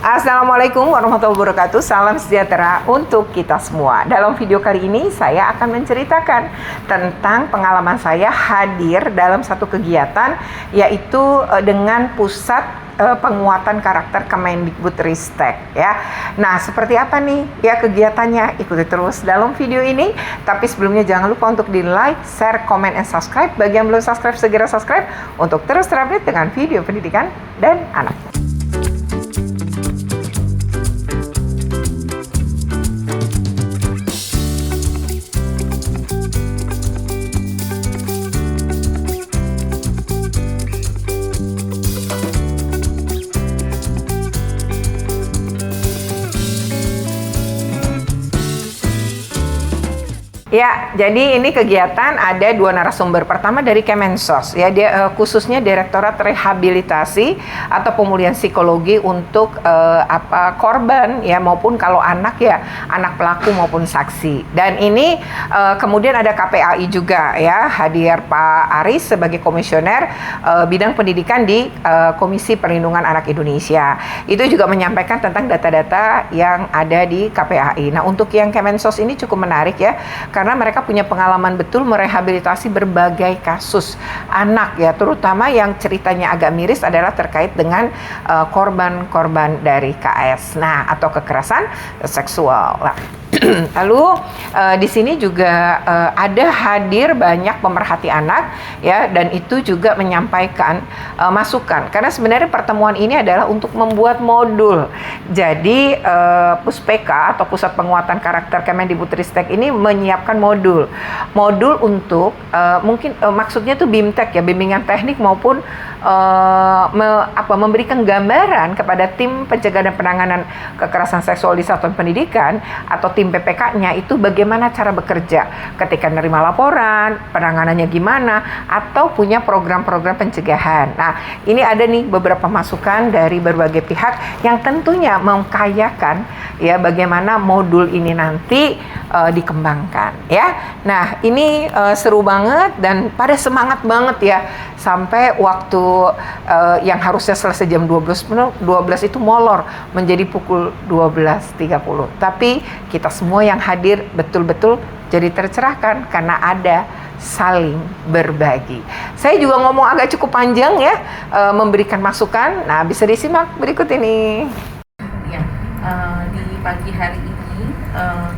Assalamualaikum warahmatullahi wabarakatuh. Salam sejahtera untuk kita semua. Dalam video kali ini saya akan menceritakan tentang pengalaman saya hadir dalam satu kegiatan, yaitu dengan pusat penguatan karakter Kemendikbudristek ya. Nah, seperti apa nih ya kegiatannya? Ikuti terus dalam video ini. Tapi sebelumnya jangan lupa untuk di like, share, comment, and subscribe. Bagi yang belum subscribe, segera subscribe untuk terus terupdate dengan video pendidikan dan anak. Ya, jadi ini kegiatan ada dua narasumber. Pertama dari Kemensos, ya dia khususnya Direktorat Rehabilitasi atau Pemulihan Psikologi untuk korban ya maupun kalau anak ya anak pelaku maupun saksi. Dan ini kemudian ada KPAI juga ya, hadir Pak Aris sebagai komisioner bidang pendidikan di Komisi Perlindungan Anak Indonesia. Itu juga menyampaikan tentang data-data yang ada di KPAI. Nah, untuk yang Kemensos ini cukup menarik ya, karena mereka punya pengalaman betul merehabilitasi berbagai kasus anak ya, terutama yang ceritanya agak miris adalah terkait dengan korban-korban dari KS, nah atau kekerasan seksual. Nah, lalu di sini juga ada hadir banyak pemerhati anak ya, dan itu juga menyampaikan masukan karena sebenarnya pertemuan ini adalah untuk membuat modul. Jadi Puspeka atau Pusat Penguatan Karakter Kemendikbudristek ini menyiapkan modul untuk mungkin maksudnya tuh BIMTEK ya, bimbingan teknik maupun memberikan gambaran kepada tim pencegahan dan penanganan kekerasan seksual di satuan pendidikan atau tim PPK-nya itu bagaimana cara bekerja ketika menerima laporan, penanganannya gimana, atau punya program-program pencegahan. Nah, ini ada nih beberapa masukan dari berbagai pihak yang tentunya mengkayakan ya bagaimana modul ini nanti dikembangkan ya. Nah, ini seru banget dan pada semangat banget ya, sampai waktu yang harusnya selesai jam 12 itu molor menjadi pukul 12.30. Tapi kita semua yang hadir betul-betul jadi tercerahkan karena ada saling berbagi. Saya juga ngomong agak cukup panjang ya, memberikan masukan. Nah, bisa disimak berikut ini. Ya, di pagi hari ini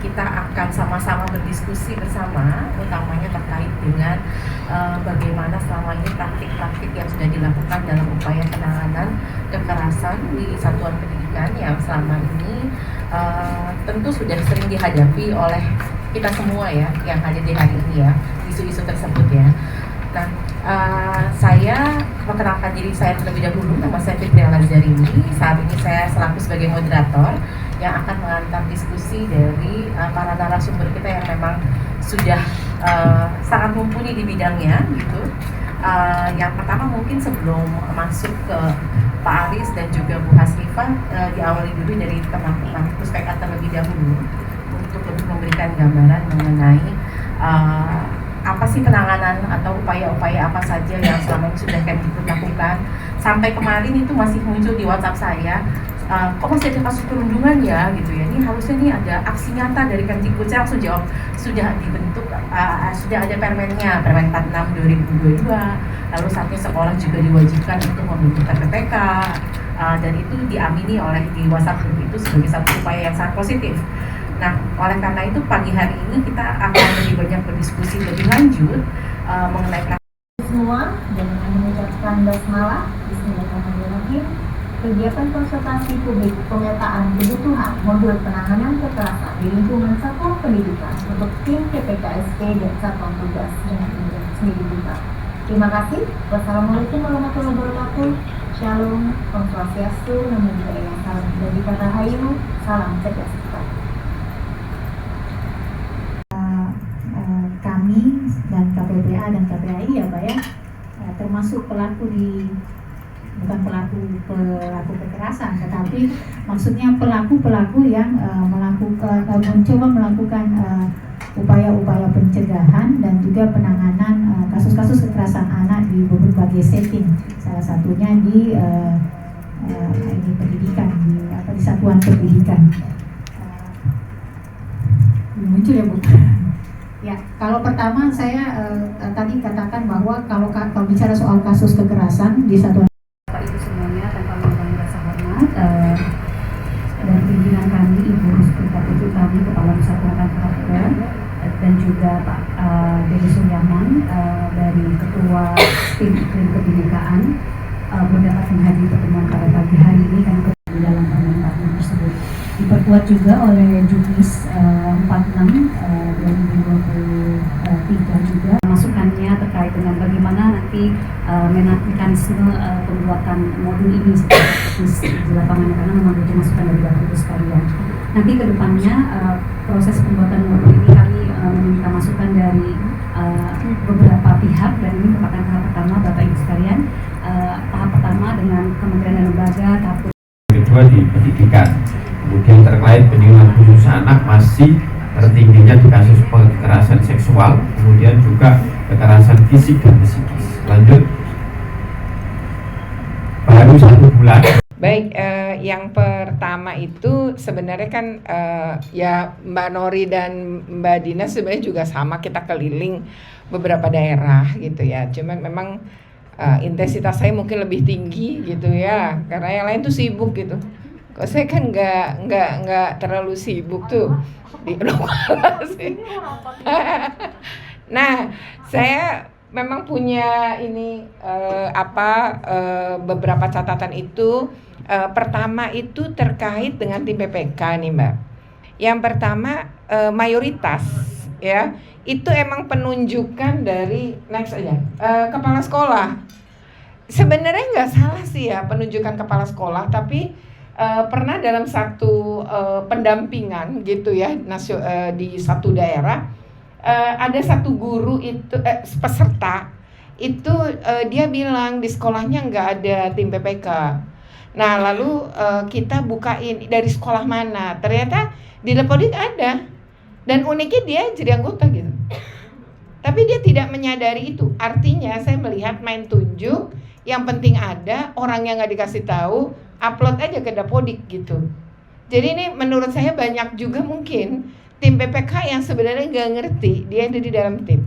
kita akan sama-sama berdiskusi bersama, utamanya terkait dengan bagaimana selama ini praktik-praktik yang sudah dilakukan dalam upaya penanganan kekerasan di satuan pendidikan yang selama ini tentu sudah sering dihadapi oleh kita semua ya yang hadir di hari ini ya, isu-isu tersebut ya. Nah, saya memperkenalkan diri saya terlebih dahulu. Nama saya Fitria Lazarini. Saat ini saya selaku sebagai moderator yang akan mengantar diskusi dari para narasumber kita yang memang sudah sangat mumpuni di bidangnya gitu. Yang pertama mungkin sebelum masuk ke Pak Aris dan juga Bu Hasrifah, diawali dulu dari teman-teman Puspeka terlebih dahulu untuk lebih memberikan gambaran mengenai apa sih penanganan atau upaya-upaya apa saja yang selama ini sudah kami lakukan. Sampai kemarin itu masih muncul di WhatsApp saya, kok masih ada kasus perundungan ya gitu ya, ini harusnya nih ada aksi nyata dari Kemdikbud. Saya langsung jawab, sudah dibentuk, sudah ada permennya, Permen 46 2022, lalu saatnya sekolah juga diwajibkan untuk membentuk PPK, dan itu diamini oleh di WhatsApp group itu sebagai satu upaya yang sangat positif. Nah, oleh karena itu pagi hari ini kita akan lebih banyak berdiskusi lebih lanjut mengenai semua, dan mengucapkan basmalah. Bismillahirrahmanirrahim. Kegiatan konsultasi publik pemetaan kebutuhan modul penanganan kekerasan di lingkungan satuan pendidikan untuk tim PPKSP dan satuan tugas dengan seni dibuka. Terima kasih. Wassalamualaikum warahmatullahi wabarakatuh. Shalom, Om Swastiastu, Namo Buddhaya, salam dari kata Hayu, salam cerdas kita. Kami dan KPPA dan KPAI ya Pak ya, termasuk bukan pelaku kekerasan, tetapi maksudnya pelaku yang mencoba melakukan upaya-upaya pencegahan dan juga penanganan kasus-kasus kekerasan anak di berbagai setting, salah satunya di pendidikan, di di satuan pendidikan. Muncul ya Bu. Ya, kalau pertama saya tadi katakan bahwa kalau bicara soal kasus kekerasan di satuan Bapak Ibu semuanya tanpa mengurangi rasa hormat dan pimpinan kami Ibu Sekretaris kami Kepala Pusat Penanganan Perkara dan juga Pak Dedi Suryaman dari Ketua Tim Iklim Kebinekaan mendapat menghadiri pertemuan pada pagi hari ini kan di dalam permentan tersebut diperkuat juga oleh Juknis 46 2023 juga masukannya terkait dengan bagaimana nanti mekanisme pembuatan modul ini seperti di lapangan karena memang butuh masukan dari Bapak Ibu sekalian. Nanti kedepannya proses pembuatan modul ini kami meminta masukan dari beberapa pihak dan ini merupakan tahap pertama Bapak Ibu sekalian. Tahap pertama dengan kementerian dan lembaga, tahap kedua di pendidikan. Kemudian terkait perlindungan khusus anak masih tertingginya di kasus kekerasan seksual, kemudian juga kekerasan fisik dan psikis. Lanjut, baru 1 bulan. Baik, yang pertama itu sebenarnya kan ya Mbak Nori dan Mbak Dina sebenarnya juga sama, kita keliling beberapa daerah gitu ya. Cuman memang intensitas saya mungkin lebih tinggi gitu ya, karena yang lain tuh sibuk gitu. Kok saya kan nggak terlalu sibuk tuh di sih. Nah, saya memang punya ini beberapa catatan itu. Pertama itu terkait dengan tim PPK nih Mbak. Yang pertama mayoritas ya itu emang penunjukan dari kepala sekolah. Sebenarnya nggak salah sih ya penunjukan kepala sekolah, tapi pernah dalam satu pendampingan gitu ya di satu daerah ada satu guru itu peserta itu dia bilang di sekolahnya nggak ada tim PPK. Nah lalu kita bukain dari sekolah mana, ternyata di Lepodik ada dan uniknya dia jadi anggota gitu. Tapi dia tidak menyadari itu. Artinya saya melihat main tunjuk, yang penting ada, orang yang nggak dikasih tahu, upload aja ke Dapodik gitu. Jadi ini menurut saya banyak juga mungkin tim PPK yang sebenarnya nggak ngerti dia ada di dalam tim.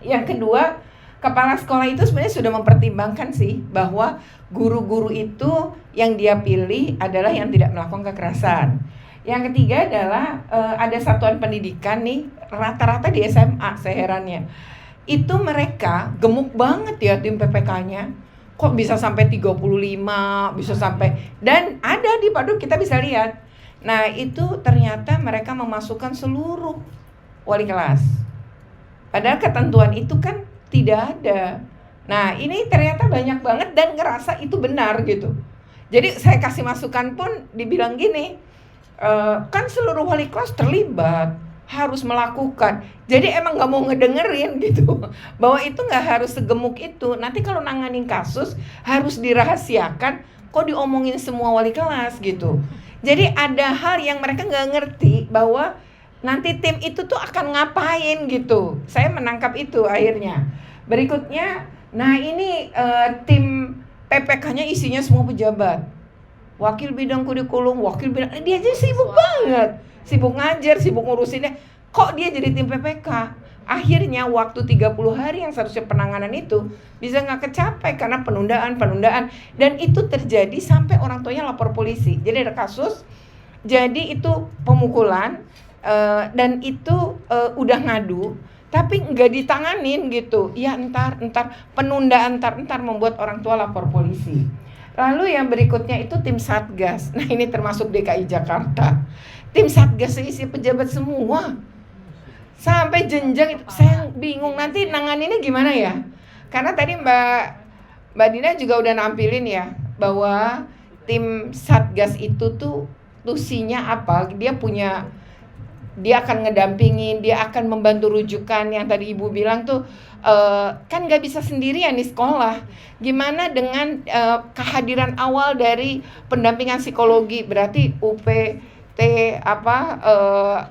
Yang kedua, kepala sekolah itu sebenarnya sudah mempertimbangkan sih bahwa guru-guru itu yang dia pilih adalah yang tidak melakukan kekerasan. Yang ketiga adalah ada satuan pendidikan nih, rata-rata di SMA, saya herannya. Itu mereka gemuk banget ya tim PPK-nya. Kok bisa sampai 35, bisa sampai, dan ada di Paduk kita bisa lihat. Nah itu ternyata mereka memasukkan seluruh wali kelas. Padahal ketentuan itu kan tidak ada. Nah ini ternyata banyak banget dan ngerasa itu benar gitu. Jadi saya kasih masukan pun dibilang gini, kan seluruh wali kelas terlibat, harus melakukan. Jadi emang gak mau ngedengerin gitu, bahwa itu gak harus segemuk itu. Nanti kalau nanganin kasus harus dirahasiakan, kok diomongin semua wali kelas gitu. Jadi ada hal yang mereka gak ngerti bahwa nanti tim itu tuh akan ngapain gitu. Saya menangkap itu akhirnya. Berikutnya, nah ini tim PPK-nya isinya semua pejabat. Wakil bidang kurikulum, wakil bidang, dia aja sibuk banget. Sibuk ngajar, sibuk ngurusinnya. Kok dia jadi tim PPK? Akhirnya waktu 30 hari yang seharusnya penanganan itu bisa gak kecapai karena penundaan. Dan itu terjadi sampai orang tuanya lapor polisi. Jadi ada kasus, jadi itu pemukulan, dan itu udah ngadu, tapi nggak ditanganin gitu. Ya entar penundaan entar membuat orang tua lapor polisi. Lalu yang berikutnya itu tim Satgas. Nah ini termasuk DKI Jakarta. Tim Satgas isi pejabat semua. Sampai jenjang itu saya bingung nanti nanganinnya gimana ya. Karena tadi Mbak Dina juga udah nampilin ya bahwa tim Satgas itu tuh tusinya apa? Dia akan ngedampingin, dia akan membantu rujukan yang tadi Ibu bilang tuh kan nggak bisa sendirian di sekolah. Gimana dengan kehadiran awal dari pendampingan psikologi? Berarti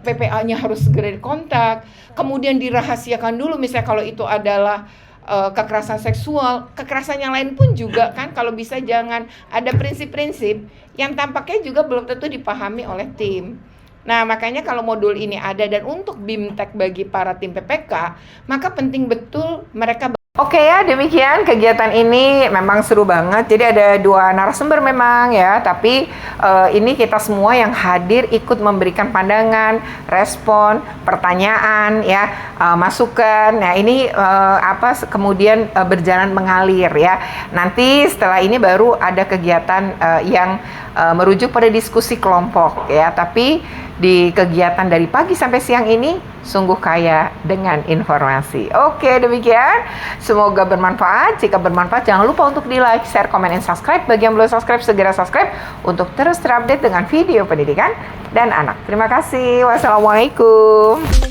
PPA-nya harus segera dikontak. Kemudian dirahasiakan dulu misalnya kalau itu adalah kekerasan seksual, kekerasan yang lain pun juga kan kalau bisa jangan ada prinsip-prinsip yang tampaknya juga belum tentu dipahami oleh tim. Nah, makanya kalau modul ini ada dan untuk BIMTEK bagi para tim PPK, maka penting betul mereka. Oke ya, demikian kegiatan ini memang seru banget. Jadi ada 2 narasumber memang ya, tapi ini kita semua yang hadir ikut memberikan pandangan, respon, pertanyaan ya, masukan. Nah, ini kemudian berjalan mengalir ya. Nanti setelah ini baru ada kegiatan yang merujuk pada diskusi kelompok ya, tapi di kegiatan dari pagi sampai siang ini sungguh kaya dengan informasi. Oke, demikian. Semoga bermanfaat. Jika bermanfaat, jangan lupa untuk di-like, share, komen, dan subscribe. Bagi yang belum subscribe, segera subscribe untuk terus terupdate dengan video pendidikan dan anak. Terima kasih. Wassalamualaikum.